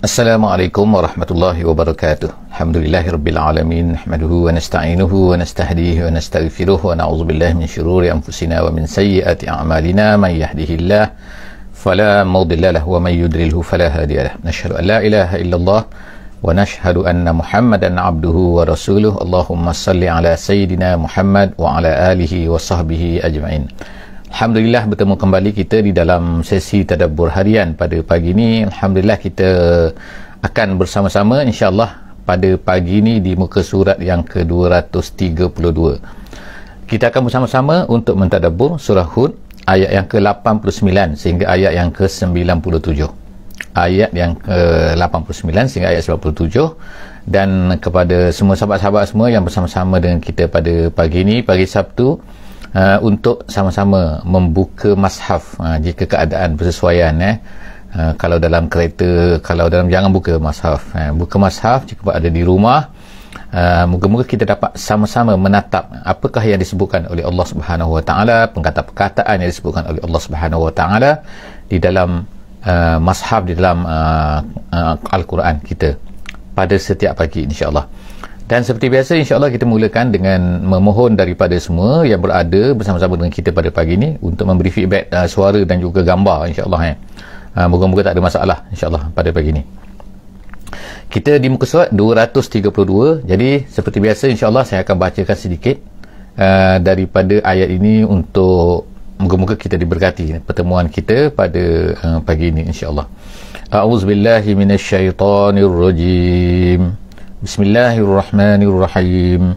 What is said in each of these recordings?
Assalamualaikum warahmatullahi wabarakatuh. Alhamdulillahirabbil alamin, nahmaduhu wa nasta'inuhu wa nastahdihi wa nastaghfiruh wa na'udzu billahi min shururi anfusina wa min sayyiati a'malina. May yahdihillahu fala mudilla lahu wa may yudlilhu fala hadiya lahu. Nashhadu an la ilaha illallah wa nashhadu anna Muhammadan 'abduhu wa rasuluh. Allahumma salli ala sayyidina Muhammad wa ala alihi wa sahbihi ajma'in. Alhamdulillah, bertemu kembali kita di dalam sesi tadabbur harian pada pagi ini. Alhamdulillah, kita akan bersama-sama insya-Allah pada pagi ini di muka surat yang ke-232. Kita akan bersama-sama untuk mentadabbur surah Hud ayat yang ke-89 sehingga ayat yang ke-97. Ayat yang ke-89 sehingga ayat 97. Dan kepada semua sahabat-sahabat semua yang bersama-sama dengan kita pada pagi ini, pagi Sabtu, untuk sama-sama membuka mushaf jika keadaan bersesuaian. Kalau dalam kereta, kalau dalam, jangan buka mushaf. Buka mushaf jika ada di rumah. Moga-moga kita dapat sama-sama menatap apakah yang disebutkan oleh Allah Subhanahu Wa Taala, perkataan yang disebutkan oleh Allah Subhanahu Wa Taala di dalam mushaf, di dalam Al-Quran kita pada setiap pagi, insya-Allah. Dan seperti biasa, insya-Allah kita mulakan dengan memohon daripada semua yang berada bersama-sama dengan kita pada pagi ini untuk memberi feedback suara dan juga gambar, insya-Allah. Moga-moga tak ada masalah, insya-Allah, pada pagi ini. Kita di muka surat 232. Jadi seperti biasa, insya-Allah saya akan bacakan sedikit daripada ayat ini untuk moga-moga kita diberkati pertemuan kita pada pagi ini, insya-Allah. A'udzubillahi minasyaitonirrajim. Bismillahirrahmanirrahim.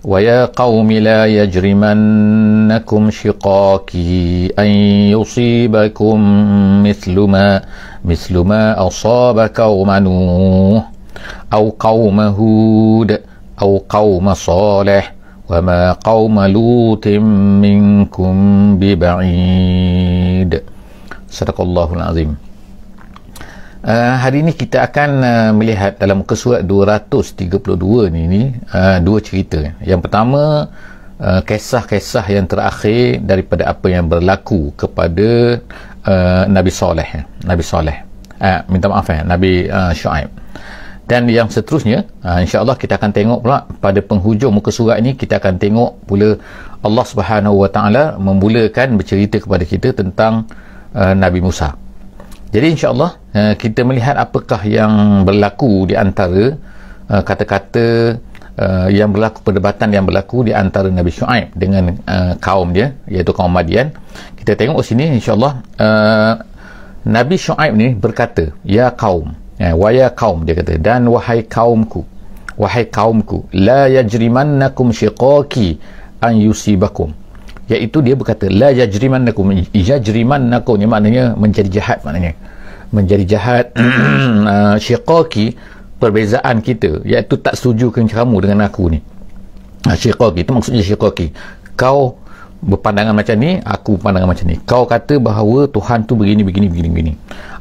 Wa ya qaumi la yajrimannakum shiqaqi an yusibakum mithlu ma asaba qauma Nuh aw qauma Hud aw qauma Salih wa ma qauma Lutin minkum biba'id. Sadaqallahul azim. Hari ini kita akan melihat dalam muka surat 232 ni dua cerita. Yang pertama, kisah-kisah yang terakhir daripada apa yang berlaku kepada Nabi Saleh. Nabi Shu'aib. Dan yang seterusnya, insya-Allah kita akan tengok pula pada penghujung muka surat ini, kita akan tengok pula Allah Subhanahu Wa Taala memulakan bercerita kepada kita tentang Nabi Musa. Jadi insya-Allah kita melihat apakah yang berlaku di antara kata-kata yang berlaku, perdebatan yang berlaku di antara Nabi Shu'aib dengan kaum dia, iaitu kaum Madian. Kita tengok sini insya-Allah, Nabi Shu'aib ni berkata, ya kaum, wa ya kaum, dia kata, dan wahai kaumku, la yajrimannakum shiqaqi an yusibakum. Iaitu dia berkata la yajrimannakum, ni maknanya menjadi jahat, syiqaqi, perbezaan kita, iaitu tak setuju kamu dengan aku ni. Syiqaqi itu maksudnya syiqaqi, kau berpandangan macam ni, aku pandangan macam ni. Kau kata bahawa Tuhan tu begini,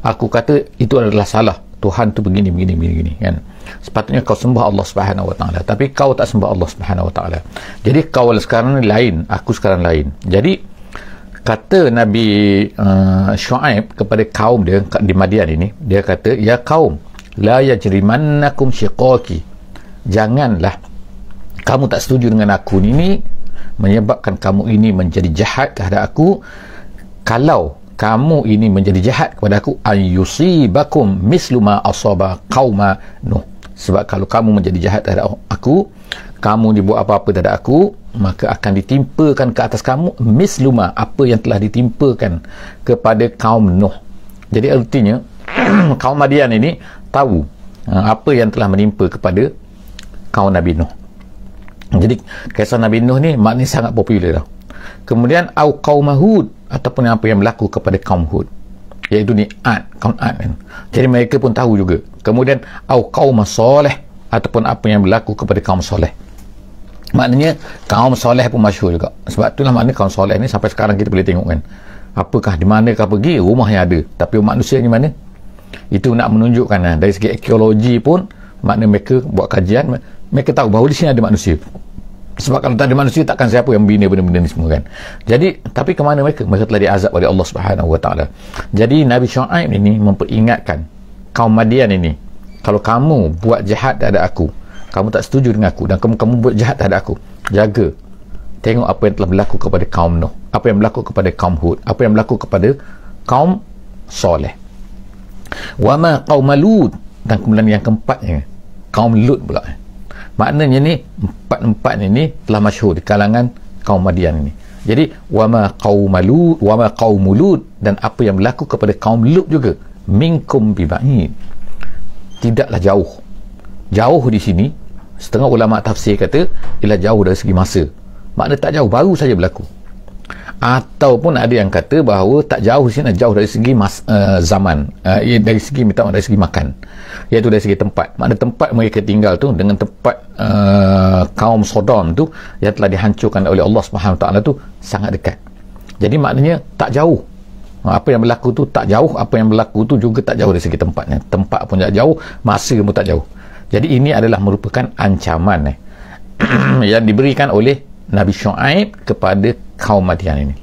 aku kata itu adalah salah, Tuhan tu begini kan. Sepatutnya kau sembah Allah Subhanahu Wa Taala, tapi kau tak sembah Allah Subhanahu Wa Taala. Jadi kau sekarang ni lain, aku sekarang lain. Jadi kata Nabi Shu'aib kepada kaum dia di Madian ini, dia kata, ya kaum, la yajrimannakum shiqaqi, janganlah kamu tak setuju dengan aku ni menyebabkan kamu ini menjadi jahat terhadap aku. Kalau kamu ini menjadi jahat kepada aku, ayyusibakum mislu ma asaba qauma Nuh. Sebab kalau kamu menjadi jahat terhadap aku, kamu dibuat apa-apa terhadap aku, maka akan ditimpakan ke atas kamu mislu ma, apa yang telah ditimpakan kepada kaum Nuh. Jadi artinya kaum Madian ini tahu apa yang telah menimpa kepada kaum Nabi Nuh. Jadi kisah Nabi Nuh ni maknanya sangat popular dah. Kemudian au qaum Hud, ataupun apa yang berlaku kepada kaum Hud, iaitu ni kaum Ad kan. Jadi mereka pun tahu juga. Kemudian au qaum Salih, ataupun apa yang berlaku kepada kaum Saleh. Maknanya kaum Saleh pun masyhur juga. Sebab itulah maknanya kaum Saleh ni sampai sekarang kita boleh tengok kan, apakah di manakah pergi, rumahnya ada, tapi manusia ni mana. Itu nak menunjukkan dari segi arkeologi pun, maknanya mereka buat kajian, mereka tahu bahawa di sini ada manusia. Sebab kalau tak ada manusia, takkan siapa yang bina benda-benda ni semua kan. Jadi, tapi ke mana mereka? Mereka telah diazab oleh Allah Subhanahu Wa Taala. Jadi Nabi Shu'aib ini memperingatkan kaum Madian ini Kalau kamu buat jahat terhadap aku, kamu tak setuju dengan aku, dan kamu buat jahat terhadap aku, jaga. Tengok apa yang telah berlaku kepada kaum Nuh, apa yang berlaku kepada kaum Hud, apa yang berlaku kepada kaum Soleh. Wa ma qaum Lut, dan kemudian yang keempatnya kaum Lut pula. Maknanya ni empat ini telah masyhur di kalangan kaum Madian ini. Jadi wa ma qaum Lut, wa ma qaum Lut, dan apa yang berlaku kepada kaum Lut juga, minkum biba'id, tidaklah jauh. Jauh di sini setengah ulama tafsir kata ialah jauh dari segi masa, makna tak jauh, baru saja berlaku. Ataupun ada yang kata bahawa tak jauh di sini, jauh dari segi zaman, dari segi dari segi makan, iaitu dari segi tempat. Makna tempat mereka tinggal tu dengan tempat kaum Sodom tu yang telah dihancurkan oleh Allah Subhanahu Wa Taala tu sangat dekat. Jadi maknanya tak jauh. Apa yang berlaku tu tak jauh, apa yang berlaku tu juga tak jauh dari segi tempatnya. Tempat pun tak jauh, masa pun tak jauh. Jadi ini adalah merupakan ancaman yang diberikan oleh Nabi Syuaib kepada kaum Madian ini,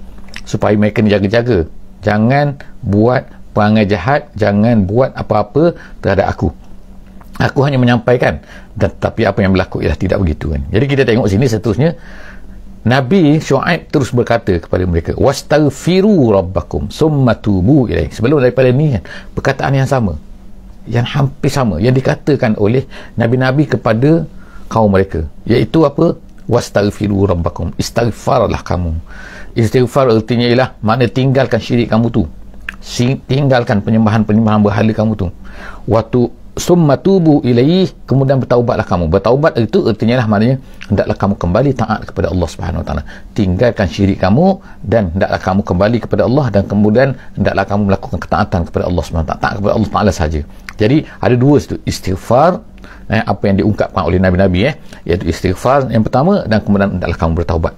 supaya mereka ni jaga-jaga, jangan buat perangai jahat, jangan buat apa-apa terhadap aku hanya menyampaikan, dan tapi apa yang berlaku ialah tidak begitu kan. Jadi kita tengok sini seterusnya, Nabi Syuaib terus berkata kepada mereka, wastaghfiru rabbakum summa tubu ilaihi. Sebelum daripada ni kan, perkataan yang sama, yang hampir sama yang dikatakan oleh nabi-nabi kepada kaum mereka, iaitu apa? Wastaghfiru rabbakum, istighfarlah kamu. Istighfar artinya ialah makna tinggalkan syirik kamu tu, tinggalkan penyembahan berhala kamu tu. Waktu summa tubu ilaihi, kemudian bertaubatlah kamu. Bertaubat itu artinya lah maknanya hendaklah kamu kembali taat kepada Allah Subhanahu Wa Taala. Tinggalkan syirik kamu dan hendaklah kamu kembali kepada Allah, dan kemudian hendaklah kamu melakukan ketaatan kepada Allah Subhanahu Wa Taala, taat kepada Allah Taala saja. Jadi ada dua situ, istighfar, apa yang diungkapkan oleh nabi-nabi, iaitu istighfar yang pertama, dan kemudian hendaklah kamu bertaubat.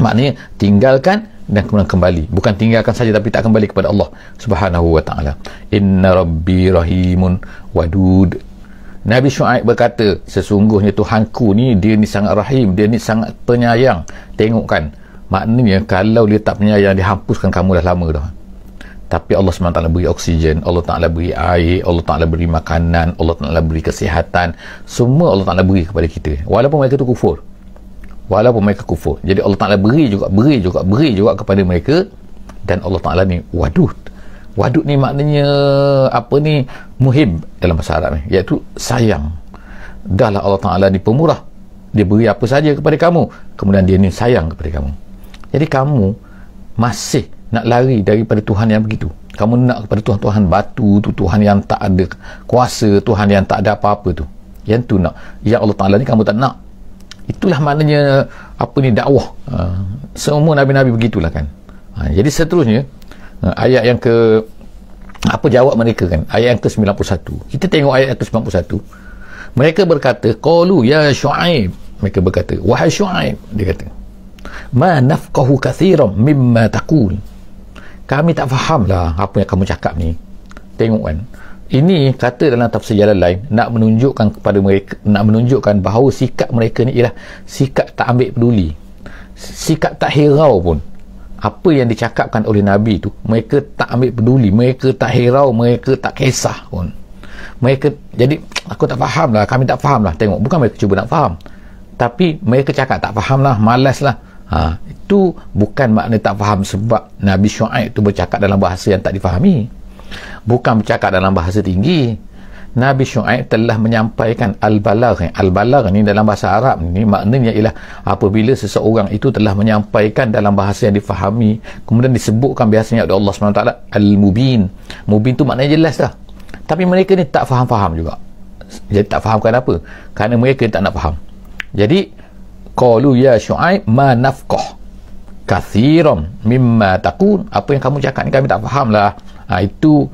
Maknanya tinggalkan dan kemudian kembali, bukan tinggalkan saja tapi tak kembali kepada Allah Subhanahu Wa Taala. Inna rabbi rahimun wadud. Nabi Syuaib berkata, sesungguhnya Tuhanku ni, dia ni sangat rahim, dia ni sangat penyayang. Tengok kan, maknanya kalau dia tak penyayang, dia hapuskan kamu dah lama dah. Tapi Allah SWT beri oksigen, Allah Ta'ala beri air, Allah Ta'ala beri makanan, Allah Ta'ala beri kesihatan, semua Allah Ta'ala beri kepada kita, walaupun mereka tu kufur, jadi Allah Ta'ala beri juga kepada mereka. Dan Allah Ta'ala ni wadud ni maknanya apa ni, muhib dalam bahasa Arab ni, iaitu sayang. Dahlah Allah Ta'ala ni pemurah, dia beri apa saja kepada kamu, kemudian dia ni sayang kepada kamu. Jadi kamu masih nak lari daripada Tuhan yang begitu, kamu nak kepada Tuhan batu tu, Tuhan yang tak ada kuasa, Tuhan yang tak ada apa-apa tu, yang tu nak, yang Allah Ta'ala ni kamu tak nak. Itulah maknanya apa ni, dakwah. Semua nabi-nabi begitulah kan. Jadi seterusnya ayat yang ke, apa jawab mereka kan, ayat yang ke-91. Kita tengok ayat yang ke-91. Mereka berkata, qalu ya Syuaib, mereka berkata, wahai Syuaib, dia kata, ma nafqahu kathiran mimma taqul, kami tak faham lah apa yang kamu cakap ni. Tengok kan, ini kata dalam tafsir Jalalain, nak menunjukkan kepada mereka, nak menunjukkan bahawa sikap mereka ni ialah sikap tak ambil peduli, sikap tak hirau pun apa yang dicakapkan oleh Nabi tu. Mereka tak ambil peduli, mereka tak hirau, mereka tak kisah pun. Mereka, jadi aku tak faham lah, kami tak faham lah. Tengok, bukan mereka cuba nak faham, tapi mereka cakap tak faham lah, malas lah. Itu bukan makna tak faham sebab Nabi Syuaib tu bercakap dalam bahasa yang tak difahami, bukan bercakap dalam bahasa tinggi. Nabi Syuaib telah menyampaikan al-balagh. Al-balagh ni dalam bahasa Arab ni maknanya ialah apabila seseorang itu telah menyampaikan dalam bahasa yang difahami, kemudian disebutkan biasanya oleh Allah SWT al-mubin. Mubin tu maknanya jelas dah, tapi mereka ni tak faham-faham juga. Jadi tak faham kenapa? Kerana mereka tak nak faham. Jadi qalu ya Syuaib ma nafqah kathiran mimma taqul, apa yang kamu cakap ni kami tak faham lah. Itu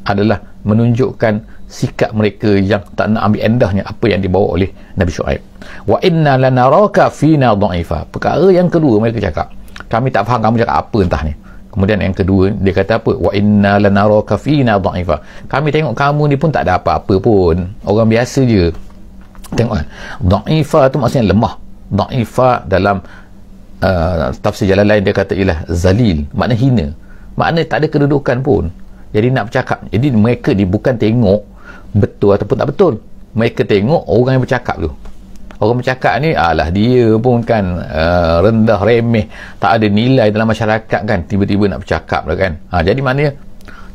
adalah menunjukkan sikap mereka yang tak nak ambil endahnya apa yang dibawa oleh Nabi Syuaib. Wa inna lanaraka fina dha'ifa. Perkara yang kedua mereka cakap, kami tak faham kamu cakap apa entah ni. Kemudian yang kedua dia kata apa? Wa inna lanaraka fina dha'ifa. Kami tengok kamu ni pun tak ada apa-apa pun, orang biasa je. Tengok, dha'ifa tu maksudnya lemah. Dha'ifa dalam tafsir Jalalain dia kata ialah zalil, makna hina, makna tak ada kedudukan pun. Jadi nak bercakap, jadi mereka ni bukan tengok betul ataupun tak betul. Mereka tengok orang yang bercakap tu. Orang bercakap ni, alah dia pun kan rendah, remeh, tak ada nilai dalam masyarakat kan, tiba-tiba nak bercakap lah kan. Jadi maknanya,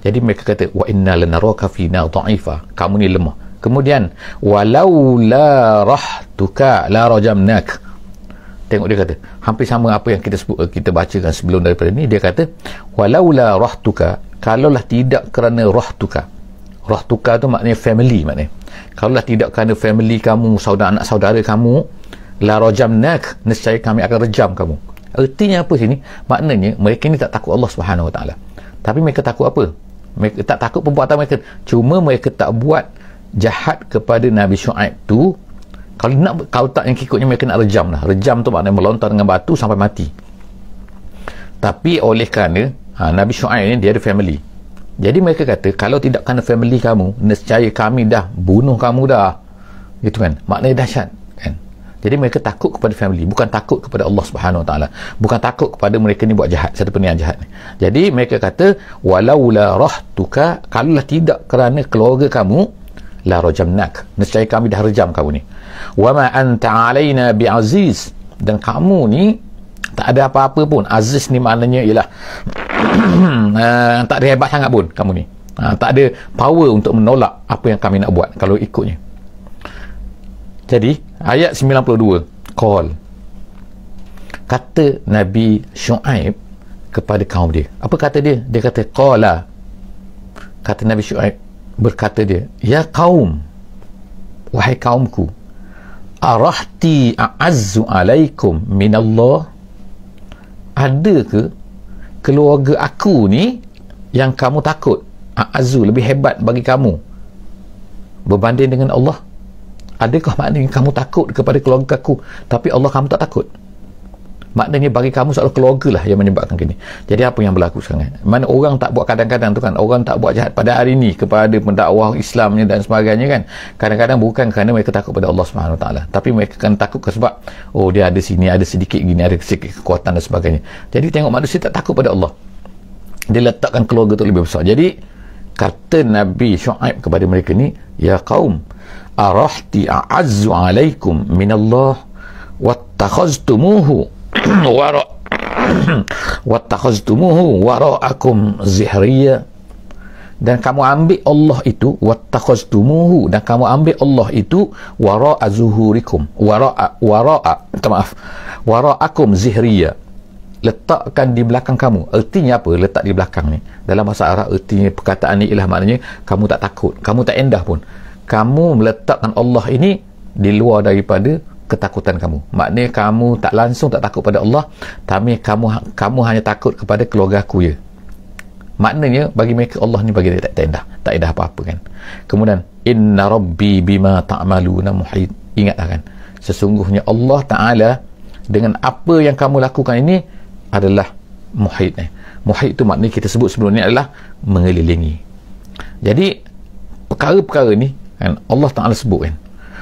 jadi mereka kata, wa inna lanaraka fina dha'ifa, kamu ni lemah. Kemudian, walau la rahtuka la rajamnak. Tengok dia kata, hampir sama apa yang kita bacakan sebelum daripada ni. Dia kata, walau la rahtuka, kalaulah tidak kerana rahtuka. Rahtuka tu maknanya family maknanya. Kalaulah tidak kerana family kamu, anak saudara kamu, la rajamnak, nescaya kami akan rejam kamu. Artinya apa sini? Maknanya mereka ni tak takut Allah Subhanahu Wa Taala. Tapi mereka takut apa? Mereka tak takut perbuatan mereka. Cuma mereka tak buat jahat kepada Nabi Syuaib tu. Kalau tak yang ikutnya mereka nak rejam lah. Rejam tu maknanya melontar dengan batu sampai mati. Tapi oleh kerana Nabi Syuaib ni dia ada family. Jadi mereka kata, kalau tidak kerana family kamu, nescaya kami dah bunuh kamu dah. Gitu kan? Maknanya dahsyat kan? Jadi mereka takut kepada family, bukan takut kepada Allah Subhanahu Wa Taala. Bukan takut kepada mereka ni buat jahat, satu peniaga jahat ni. Jadi mereka kata, walaula rahtuka, kalaulah tidak kerana keluarga kamu, la rajamnak, nescaya kami dah rejam kamu ni. Wa ma anta alaina bi'aziz, dan kamu ni tak ada apa-apa pun. Aziz ni maknanya ialah tak ada hebat sangat pun kamu ni. Tak ada power untuk menolak apa yang kami nak buat kalau ikutnya. Jadi ayat 92, call, kata Nabi Syuaib kepada kaum dia. Apa kata dia? Dia kata qala, kata Nabi Syuaib, berkata dia, ya kaum, wahai kaumku, arahti a'azzu alaikum minallah, ada ke keluarga aku ni yang kamu takut, a'azzu, lebih hebat bagi kamu berbanding dengan Allah? Adakah maknanya kamu takut kepada keluarga aku tapi Allah kamu tak takut? Maknanya bagi kamu soal keluarga lah yang menyebabkan gini. Jadi apa yang berlaku sekarang? Mana orang tak buat kadang-kadang tu kan, orang tak buat jahat pada hari ni kepada pendakwah Islamnya dan sebagainya kan, kadang-kadang bukan kerana mereka takut pada Allah Subhanahu Wa Taala, tapi mereka kan takut sebab dia ada sini, ada sedikit gini, ada sedikit kekuatan dan sebagainya. Jadi tengok manusia tak takut pada Allah, dia letakkan keluarga tu lebih besar. Jadi kata Nabi Syuaib kepada mereka ni, ya qaum, arahti a'azzu alaikum minallah wattakhaztumuhu wara'akum zihriya, dan kamu ambil Allah itu, wattakhaztumuhu, dan kamu ambil Allah itu, wara'a zuhurikum, wara'akum zihriya, letakkan di belakang kamu. Artinya apa letak di belakang ni? Dalam bahasa Arab artinya perkataan ni ialah maknanya kamu tak takut, kamu tak endah pun, kamu meletakkan Allah ini di luar daripada ketakutan kamu. Maknanya kamu tak langsung tak takut pada Allah, tapi kamu hanya takut kepada keluarga aku je. Maknanya bagi mereka Allah ni bagi dia tak endah apa-apa kan. Kemudian inna rabbi bima ta'maluna muhit, ingatlah kan, sesungguhnya Allah Ta'ala dengan apa yang kamu lakukan ini adalah muhit. Muhit tu maknanya kita sebut sebelum ni adalah mengelilingi. Jadi perkara-perkara ni kan Allah Ta'ala sebut kan,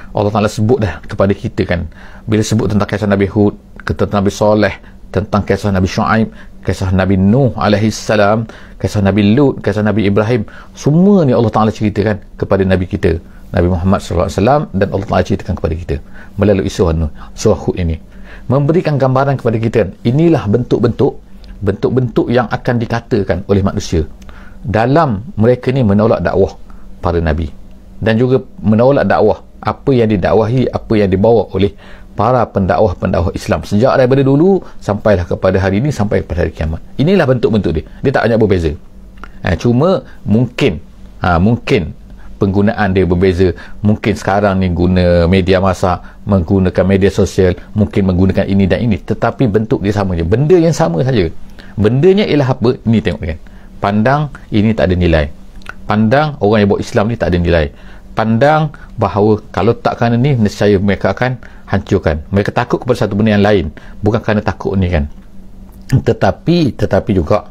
Allah Ta'ala sebut dah kepada kita kan, bila sebut tentang kisah Nabi Hud, tentang Nabi Saleh, tentang kisah Nabi Syuaib, kisah Nabi Nuh alaihi salam, kisah Nabi Lut, kisah Nabi Ibrahim, semua ni Allah Ta'ala ceritakan kepada Nabi kita Nabi Muhammad SAW, dan Allah Ta'ala ceritakan kepada kita melalui surah Hud ini, memberikan gambaran kepada kita inilah bentuk-bentuk yang akan dikatakan oleh manusia dalam mereka ni menolak dakwah para Nabi, dan juga menolak dakwah apa yang didakwahi, apa yang dibawa oleh para pendakwah-pendakwah Islam sejak daripada dulu sampailah kepada hari ini, sampai pada hari kiamat. Inilah bentuk-bentuk dia. Dia tak banyak berbeza. Cuma mungkin penggunaan dia berbeza. Mungkin sekarang ni guna media massa, menggunakan media sosial, mungkin menggunakan ini dan ini, tetapi bentuk dia sama je. Benda yang sama saja. Bendanya ialah apa? Ini tengok kan. Pandang ini tak ada nilai. Pandang orang yang buat Islam ni tak ada nilai. Pandang bahawa kalau tak kerana ni, nescaya mereka akan hancurkan. Mereka takut kepada satu benda yang lain, bukan kerana takut ni kan. Tetapi juga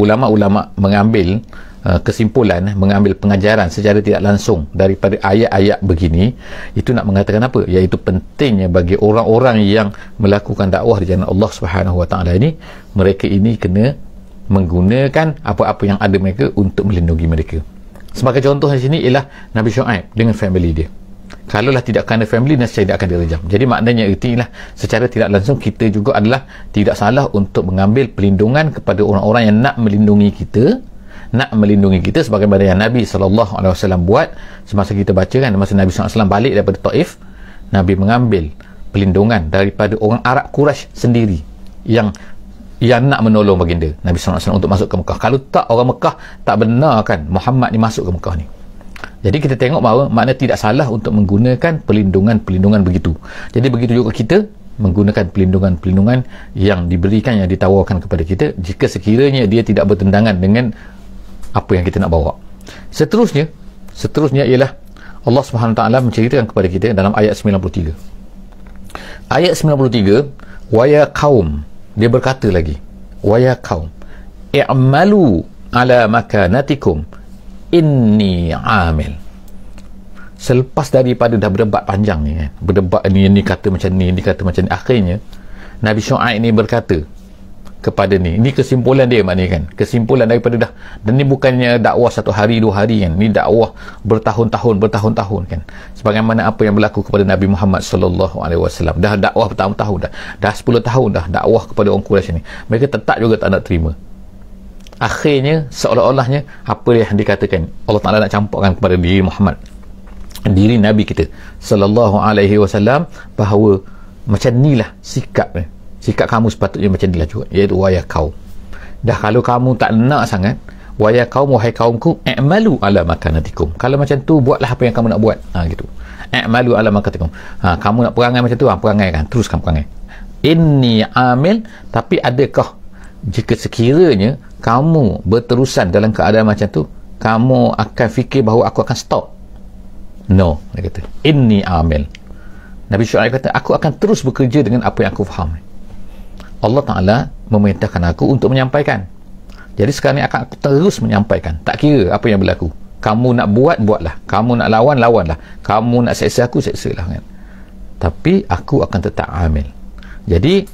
ulama-ulama mengambil kesimpulan, mengambil pengajaran secara tidak langsung daripada ayat-ayat begini, itu nak mengatakan apa? Iaitu pentingnya bagi orang-orang yang melakukan dakwah di jalan Allah Subhanahu Wa Taala ini, mereka ini kena menggunakan apa-apa yang ada mereka untuk melindungi mereka. Sebagai contoh di sini ialah Nabi Syuaib dengan family dia. Kalaulah tidak kerana family, nescaya tidak akan direjam. Jadi maknanya itulah secara tidak langsung kita juga adalah tidak salah untuk mengambil perlindungan kepada orang-orang yang nak melindungi kita, sebagaimana yang Nabi SAW buat semasa kita baca kan, masa Nabi SAW balik daripada Taif, Nabi mengambil perlindungan daripada orang Arab Quraisy sendiri yang nak menolong baginda Nabi SAW untuk masuk ke Mekah. Kalau tak, orang Mekah tak benarkan Muhammad ni masuk ke Mekah ni. Jadi kita tengok bahawa makna tidak salah untuk menggunakan perlindungan begitu. Jadi begitu juga kita menggunakan perlindungan yang diberikan, yang ditawarkan kepada kita, jika sekiranya dia tidak bertentangan dengan apa yang kita nak bawa. Seterusnya ialah Allah Subhanahu Wa Taala menceritakan kepada kita dalam ayat 93. Ayat 93, wa ya qaum, dia berkata lagi, wa ya qaum i'malu ala makanatikum inni amil. Selepas daripada dah berdebat panjang ni kan, berdebat ni kata macam ni, akhirnya Nabi Syuaib ni berkata kepada ni kesimpulan dia maknanya kan, kesimpulan daripada dah, dan ni bukannya dakwah 1 hari 2 hari kan, ni dakwah bertahun-tahun kan, sebagaimana apa yang berlaku kepada Nabi Muhammad sallallahu alaihi wasallam. Dah dakwah bertahun-tahun dah 10 tahun dah dakwah kepada orang Quraisy ni, mereka tetap juga tak nak terima. Akhirnya seolah-olahnya apa yang dikatakan Allah Ta'ala nak campurkan kepada diri Muhammad, diri Nabi kita sallallahu alaihi wasallam, bahawa macam inilah sikap kamu sepatutnya macam inilah juga, iaitu wahai kaum. Dah kalau kamu tak nak sangat, wahai kaumku, i'malu ala makanatikum. Kalau macam tu, buatlah apa yang kamu nak buat. Gitu. I'malu ala makanatikum. Kamu nak perangai macam tu, perangai kan, teruskan perangai. Inni amil, tapi adakah jika sekiranya kamu berterusan dalam keadaan macam tu, kamu akan fikir bahawa aku akan stop? No, dia kata inni amil. Nabi Syuaib kata, aku akan terus bekerja dengan apa yang aku faham. Allah Ta'ala memerintahkan aku untuk menyampaikan. Jadi sekarang ni akan aku terus menyampaikan, tak kira apa yang berlaku. Kamu nak buat, buatlah. Kamu nak lawan, lawanlah. Kamu nak seksa aku, seksalah kan. Tapi aku akan tetap amil. Jadi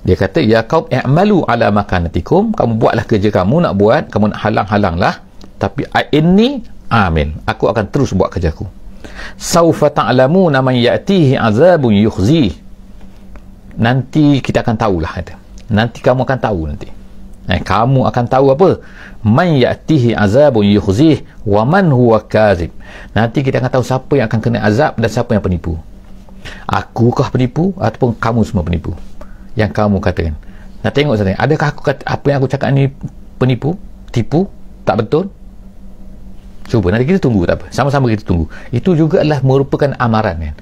dia kata, ya qaum i'malu ala makanatikum, kamu buatlah kerja kamu nak buat, kamu nak halang-halanglah, tapi inni amil, aku akan terus buat kerjaku. Saufa ta'lamuna man ya'tihi azabun yukhzih. Nanti kita akan tahulah, kata. Nanti kamu akan tahu nanti. Kamu akan tahu apa? Man ya'tihi azabun yukhzih wa man huwa kazib. Nanti kita akan tahu siapa yang akan kena azab dan siapa yang penipu. Akukah penipu ataupun kamu semua penipu? Yang kamu katakan. Nak tengok saja, adakah aku kata apa yang aku cakap ni penipu, tipu, tak betul? Cuba nanti kita tunggu, tak apa. Sama-sama kita tunggu. Itu juga adalah merupakan amaran kan.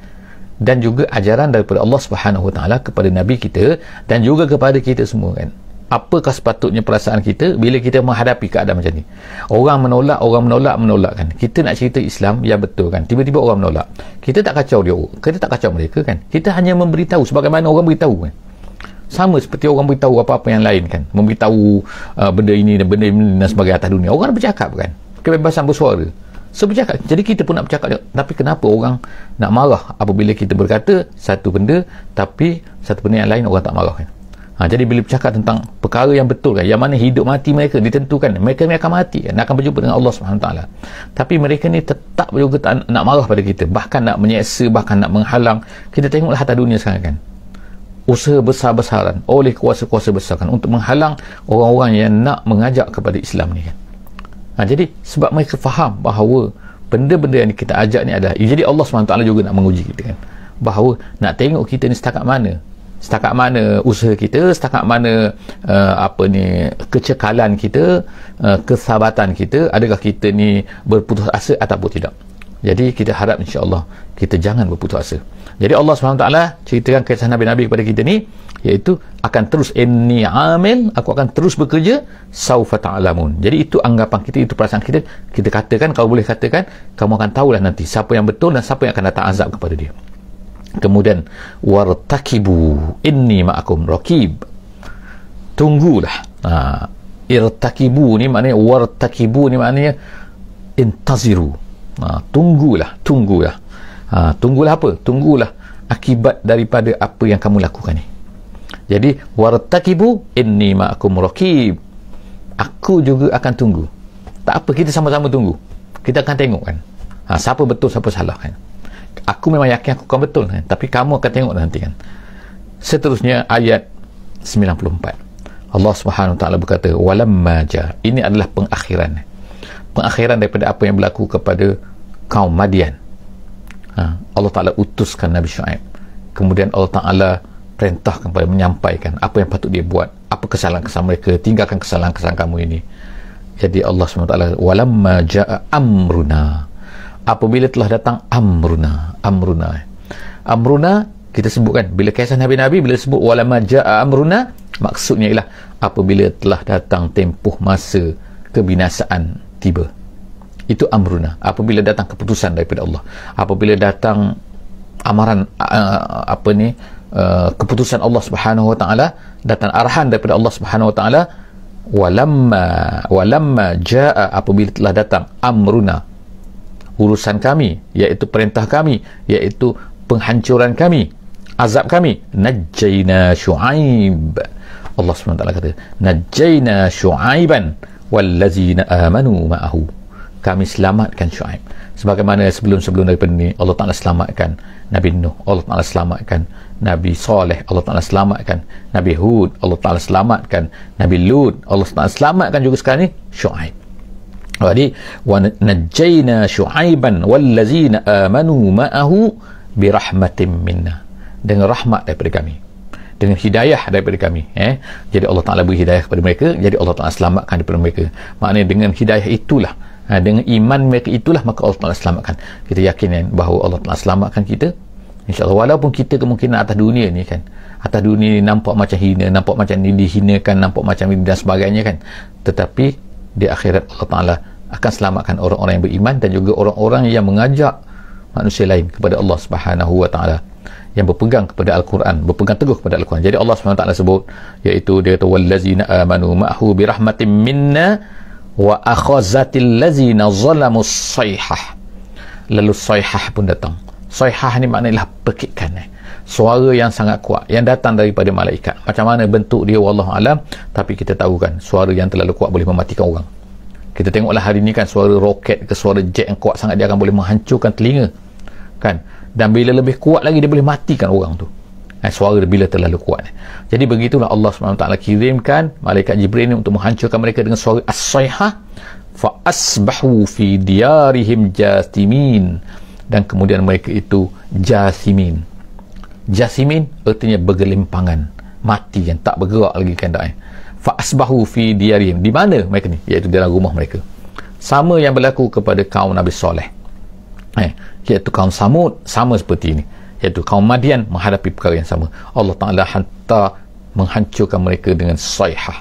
Dan juga ajaran daripada Allah Subhanahu Wa Taala kepada Nabi kita dan juga kepada kita semua kan. Apakah sepatutnya perasaan kita bila kita menghadapi keadaan macam ni? Orang menolak kan. Kita nak cerita Islam yang betul kan. Tiba-tiba orang menolak. Kita tak kacau dia. Kita tak kacau mereka kan. Kita hanya memberitahu sebagaimana orang beritahu kan. Sama seperti orang beritahu apa-apa yang lain kan. Memberitahu benda ini dan sebagainya atas dunia. Orang bercakap kan. Kebebasan bersuara. So bercakap. Jadi kita pun nak bercakap. Tapi kenapa orang nak marah apabila kita berkata satu benda, tapi satu benda yang lain orang tak marah kan? Jadi bila bercakap tentang perkara yang betul kan, yang mana hidup mati mereka ditentukan, mereka akan mati kan, akan berjumpa dengan Allah SWT. Tapi mereka ni tetap juga tak nak marah pada kita, bahkan nak menyeksa, bahkan nak menghalang. Kita tengoklah atas dunia sekarang kan, usaha besar-besaran oleh kuasa-kuasa besar kan, untuk menghalang orang-orang yang nak mengajak kepada Islam ni kan. Jadi sebab mereka faham bahawa benda-benda yang kita ajak ni adalah, jadi Allah SWT juga nak menguji kita kan, bahawa nak tengok kita ni setakat mana usaha kita, setakat mana kecekalan kita, kesabatan kita, adakah kita ni berputus asa ataupun tidak. Jadi kita harap insya-Allah kita jangan berputus asa. Jadi Allah SWT ceritakan kisah Nabi-Nabi kepada kita ni, iaitu akan terus inni amil, aku akan terus bekerja, saufa ta'lamun. Jadi itu anggapan kita, itu perasaan kita. Kita katakan, kalau boleh katakan, kamu akan tahulah nanti siapa yang betul dan siapa yang akan datang azab kepada dia. Kemudian wartakibu inni ma'akum raqib, tunggulah. Irtakibu ni maknanya, wartakibu ni maknanya intaziru. Tunggulah. Tunggulah apa? Tunggulah akibat daripada apa yang kamu lakukan ni. Jadi wartakibu inni ma'akum raqib, aku juga akan tunggu. Tak apa, kita sama-sama tunggu. Kita akan tengok kan, siapa betul siapa salah kan. Aku memang yakin aku kan betul kan, tapi kamu akan tengok nanti kan. Seterusnya ayat 94, Allah Subhanahu Wa Taala berkata, walamma ja, ini adalah pengakhiran daripada apa yang berlaku kepada kaum Madian. Allah Ta'ala utuskan Nabi Shu'aib, kemudian Allah Ta'ala perintahkan kepada menyampaikan apa yang patut dia buat, apa kesalahan-kesalahan mereka, tinggalkan kesalahan-kesalahan kamu ini. Jadi Allah SWT, walamma ja'a amruna, apabila telah datang amruna, kita sebutkan bila kisah Nabi-Nabi, bila sebut walamma ja'a amruna, maksudnya ialah apabila telah datang tempoh masa kebinasaan tiba. Itu amruna, apabila datang keputusan daripada Allah, apabila datang amaran keputusan Allah Subhanahu Wa Taala, datang arahan daripada Allah Subhanahu Wa Taala. Walamma jaa, apabila telah datang amruna, urusan kami, iaitu perintah kami, iaitu penghancuran kami, azab kami, najjayna Shu'aib. Allah SWT kata, najjayna Shu'aiban wallazina amanu ma'ahu, kami selamatkan Shu'aib. Sebagaimana sebelum-sebelum daripada ni, Allah Ta'ala selamatkan Nabi Nuh, Allah Ta'ala selamatkan Nabi Saleh, Allah Ta'ala selamatkan Nabi Hud, Allah Ta'ala selamatkan Nabi Lut, Allah Ta'ala selamatkan juga sekarang ni Shu'aib. Jadi wa najjayna Shu'aiban wallazina amanu ma'ahu birahmatin minna, dengan rahmat daripada kami, dengan hidayah daripada kami. Jadi Allah Ta'ala beri hidayah kepada mereka, jadi Allah Ta'ala selamatkan daripada mereka. Maknanya dengan hidayah itulah, dengan iman mereka itulah, maka Allah Ta'ala selamatkan. Kita yakin bahawa Allah Ta'ala selamatkan kita, insyaAllah. Walaupun kita kemungkinan atas dunia ni kan, atas dunia ni nampak macam hina, nampak macam ni dihinakan, nampak macam ini dan sebagainya kan, tetapi di akhirat Allah Ta'ala akan selamatkan orang-orang yang beriman dan juga orang-orang yang mengajak manusia lain kepada Allah Subhanahu Wa Ta'ala, yang berpegang kepada Al-Quran, berpegang teguh kepada Al-Quran. Jadi Allah SWT sebut, iaitu dia kata wallazina amanu ma'ahu birahmatin minna wa akhazatil lazina zalamus sayhah. Lalu sayhah pun datang. Sayhah ni maknanya pekikan, suara yang sangat kuat yang datang daripada malaikat. Macam mana bentuk dia wallahu alam, tapi kita tahu kan, suara yang terlalu kuat boleh mematikan orang. Kita tengoklah hari ni kan, suara roket ke suara jet yang kuat sangat, dia akan boleh menghancurkan telinga kan, dan bila lebih kuat lagi dia boleh matikan orang tu, suara bila terlalu kuat. Jadi begitulah Allah SWT kirimkan malaikat Jibril ni untuk menghancurkan mereka dengan suara as-sayhah. Fa asbahu fi diyarihim jathimin, dan kemudian mereka itu jathimin. Jathimin artinya bergelimpangan, mati yang tak bergerak lagi keadaan. Fa asbahu fi diyarihim, di mana mereka ni? Iaitu dalam rumah mereka. Sama yang berlaku kepada kaum Nabi Saleh, iaitu kaum Samud, sama seperti ini, iaitu kaum Madian menghadapi perkara yang sama. Allah Ta'ala hantar menghancurkan mereka dengan sayhah.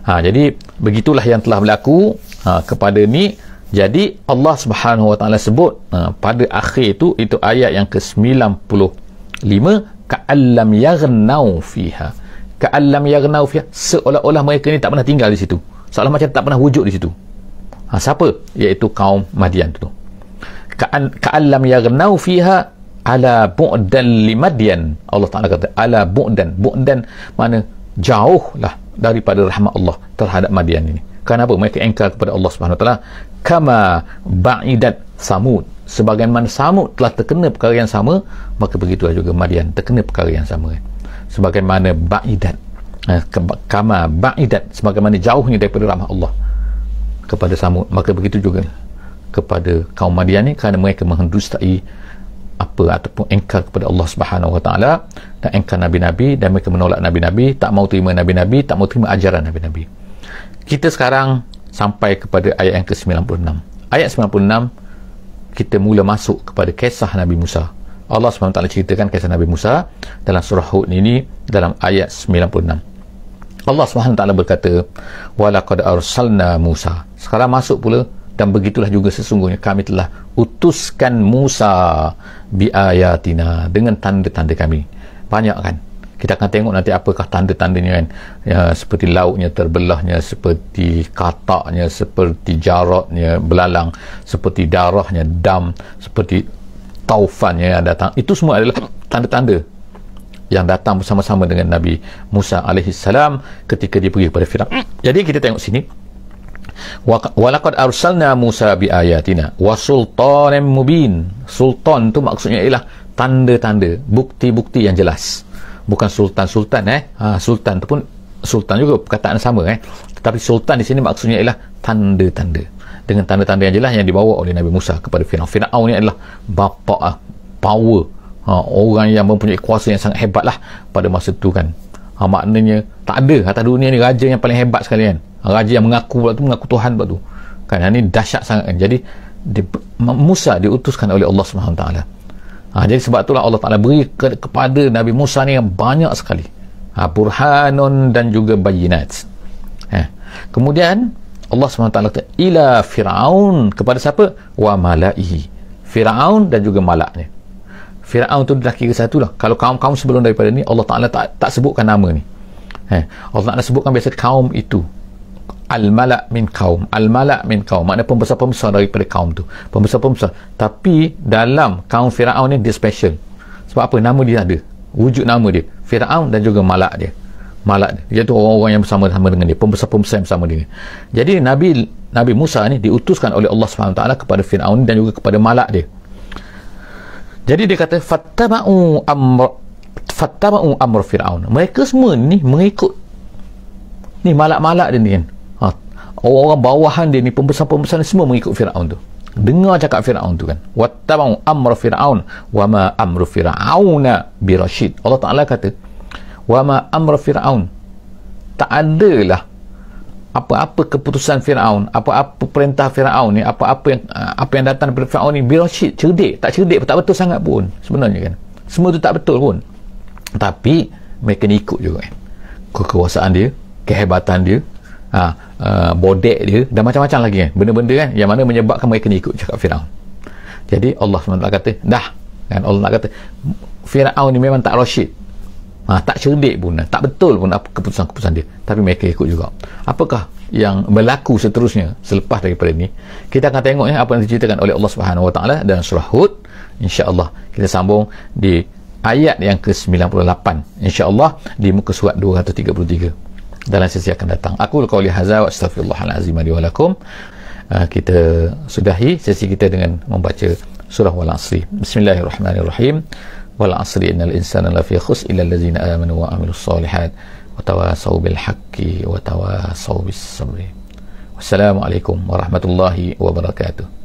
Jadi begitulah yang telah berlaku kepada ni. Jadi Allah Subhanahu Wa Ta'ala sebut pada akhir itu ayat yang ke-95, ka'allam yaghnau fiha. Ka'allam yaghnau fiha, seolah-olah mereka ni tak pernah tinggal di situ, seolah macam tak pernah wujud di situ. Siapa? Iaitu kaum Madian tu. Ka'allam yaghnau fiha ala bu'dan li Madian. Allah Ta'ala kata ala bu'dan. Bu'dan mana jauh lah daripada rahmat Allah terhadap Madian ini. Kenapa? Mereka engkar kepada Allah Subhanahu Wa Ta'ala. Kama ba'idat Samud, sebagaimana Samud telah terkena perkara yang sama, maka begitulah juga Madian terkena perkara yang sama. Sebagaimana ba'idat, kama ba'idat, sebagaimana jauhnya daripada rahmat Allah kepada Samud, maka begitu juga kepada kaum Madian ni, kerana mereka mendustai ataupun engkar kepada Allah Subhanahu Wa Ta'ala, dan engkar Nabi-Nabi, dan mereka menolak Nabi-Nabi, tak mau terima Nabi-Nabi, tak mau terima ajaran Nabi-Nabi. Kita sekarang sampai kepada ayat yang ke-96. Ayat 96 kita mula masuk kepada kisah Nabi Musa. Allah SWT ceritakan kisah Nabi Musa dalam surah Hud ini, dalam ayat 96. Allah SWT berkata, walaqad arsalna Musa. Sekarang masuk pula, dan begitulah juga sesungguhnya kami telah utuskan Musa bi ayatina, dengan tanda-tanda kami. Banyak kan, kita akan tengok nanti apakah tanda-tandanya kan, seperti lautnya terbelahnya, seperti kataknya, seperti jaratnya belalang, seperti darahnya dam, seperti taufannya yang datang. Itu semua adalah tanda-tanda yang datang bersama-sama dengan Nabi Musa alaihissalam ketika dia pergi kepada Firaun. Jadi kita tengok sini, Walaqad arsalna Musa biayatina wa sultanan mubin. Sultan tu maksudnya ialah tanda-tanda, bukti-bukti yang jelas. Bukan sultan-sultan sultan tu pun sultan juga perkataan sama tetapi sultan di sini maksudnya ialah tanda-tanda. Dengan tanda-tanda yang jelas yang dibawa oleh Nabi Musa kepada Firaun. Firaun ni adalah bapa power, orang yang mempunyai kuasa yang sangat hebat lah pada masa tu kan. Maknanya tak ada atas dunia ni raja yang paling hebat sekali kan. Raja yang mengaku Tuhan pula tu kan. Ini dahsyat sangat kan. Jadi Musa diutuskan oleh Allah SWT. Jadi sebab itulah Allah Ta'ala beri kepada Nabi Musa ni yang banyak sekali burhanun dan juga bayinat. Kemudian Allah SWT kata ila Fir'aun, kepada siapa? Wa mala'ihi, Fir'aun dan juga malaknya. Fir'aun tu dah kira satu lah. Kalau kaum-kaum sebelum daripada ni Allah Ta'ala tak sebutkan nama ni. Allah Ta'ala sebutkan biasa kaum itu al-malak min kaum, al-malak min kaum, maknanya pembesar-pembesar daripada kaum tu, pembesar-pembesar. Tapi dalam kaum Fir'aun ni dia special. Sebab apa? Nama dia ada, wujud nama dia Fir'aun dan juga malak dia, iaitu orang-orang yang bersama-sama dengan dia, pembesar-pembesar yang bersama dia. Jadi Nabi Musa ni diutuskan oleh Allah SWT kepada Fir'aun dan juga kepada malak dia. Jadi dia kata fattaba'u amr Fir'aun, mereka semua ni mengikut ni malak-malak dia ni kan, orang-orang bawahan dia ni, pembesar-pembesar ni semua mengikut Fir'aun tu. Dengar cakap Fir'aun tu kan, wattaba'u amr Fir'aun wa ma amru Fir'auna birasyid. Allah Ta'ala kata wa ma amru Fir'aun, tak adalah apa-apa keputusan Fir'aun, apa-apa perintah Fir'aun ni, apa yang datang daripada Fir'aun ni birasyid, cerdik, tak betul sangat pun sebenarnya kan. Semua tu tak betul pun, tapi mereka ni ikut juga kan. Kekuasaan dia, kehebatan dia, bodek dia dan macam-macam lagi kan, benda-benda kan yang mana menyebabkan mereka ni ikut cakap Fir'aun. Jadi Allah SWT kata dah kan, Allah kata Fir'aun ni memang tak rasyid, tak cerdik pun, tak betul pun apa keputusan-keputusan dia, tapi mereka ikut juga. Apakah yang berlaku seterusnya selepas daripada ni? Kita akan tengok apa yang diceritakan oleh Allah Subhanahu Wa Taala dalam surah Hud. InsyaAllah kita sambung di ayat yang ke-98, InsyaAllah di muka surat 233 dalam sesi akan datang. Aku qauli hadza wa astaghfirullahalazim li wa lakum. Kita sudahi sesi kita dengan membaca surah Wal Asri. Bismillahirrahmanirrahim. Wal asri innal insana lafi khusr illa allazina amanu wa amilus solihat wa tawasaw bil haqqi wa tawasaw bis sabri. Wassalamualaikum warahmatullahi wabarakatuh.